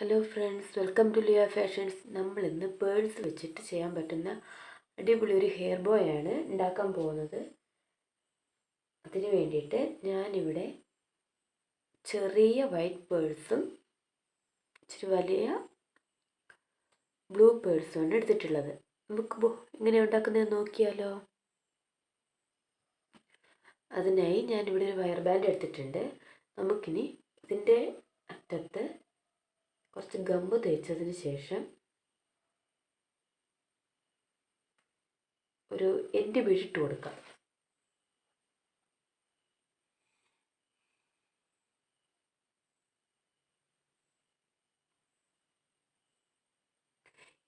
Hello friends, welcome to Lia Fashions. നമ്മൾ ഇന്ന് purse വെച്ചിട്ട് ചെയ്യാൻ പറ്റുന്ന അടിപൊളി ഒരു ഹെയർ ബോയ് ആണ് ഉണ്ടാക്കാൻ പോകുന്നത്. അതിന് വേണ്ടിയിട്ട് ഞാനിവിടെ ചെറിയ വൈറ്റ് പേഴ്സും ഇച്ചിരി വലിയ ബ്ലൂ പേഴ്സുമാണ് എടുത്തിട്ടുള്ളത്. നമുക്ക് എങ്ങനെയാണ് ഉണ്ടാക്കുന്നത് നോക്കിയാലോ. അതിനായി ഞാനിവിടെ ഒരു വയർ ബാൻഡ് എടുത്തിട്ടുണ്ട്. നമുക്കിനി ഇതിൻ്റെ അറ്റത്ത് കുറച്ച് ഗമ്മ് തേച്ചതിന് ശേഷം ഒരു എൻഡ് ബീഡ് കൊടുക്കാം.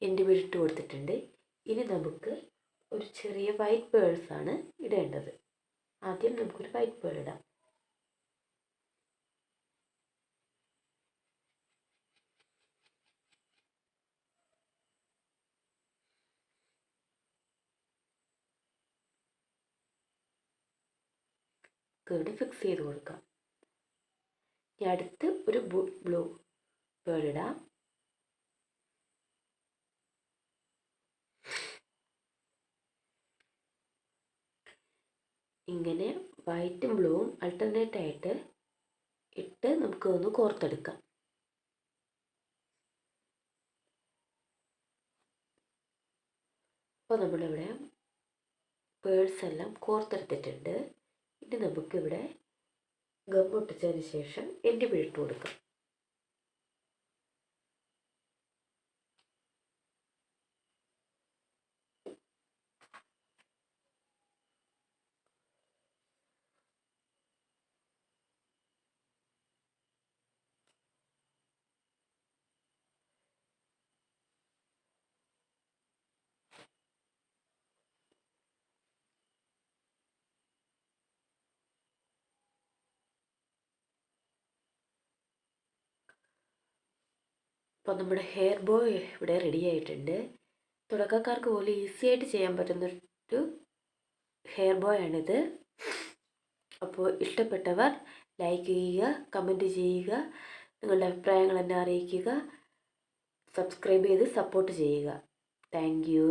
എൻഡ് ബീഡ് കൊടുത്തിട്ടുണ്ട്. ഇനി നമുക്ക് ഒരു ചെറിയ വൈറ്റ് പേഴ്സാണ് ഇടേണ്ടത്. ആദ്യം നമുക്കൊരു വൈറ്റ് പേൾ ഇടാം. ഇവിടെ ഫിക്സ് ചെയ്ത് കൊടുക്കാം. ഇനി അടുത്ത് ഒരു ബ്ലൂ പേൾ ഇടാം. ഇങ്ങനെ വൈറ്റും ബ്ലൂവും അൾട്ടർനേറ്റ് ആയിട്ട് ഇട്ട് നമുക്ക് ഒന്ന് കോർത്തെടുക്കാം. അപ്പോൾ നമ്മളിവിടെ പേഴ്സ് എല്ലാം കോർത്തെടുത്തിട്ടുണ്ട്. ഇനി നമുക്കിവിടെ ഗം ഒട്ടിച്ചതിന് ശേഷം എൻഡ് ബീഡ് കൊടുക്കാം. അപ്പോൾ നമ്മുടെ ഹെയർ ബോയ് ഇവിടെ റെഡി ആയിട്ടുണ്ട്. തുടക്കക്കാർക്ക് പോലും ഈസി ആയിട്ട് ചെയ്യാൻ പറ്റുന്നൊരു ഹെയർ ബോയ് ആണിത്. അപ്പോൾ ഇഷ്ടപ്പെട്ടവർ ലൈക്ക് ചെയ്യുക, കമൻറ്റ് ചെയ്യുക, നിങ്ങളുടെ അഭിപ്രായങ്ങൾ എന്നെ അറിയിക്കുക, സബ്സ്ക്രൈബ് ചെയ്ത് സപ്പോർട്ട് ചെയ്യുക. Thank you.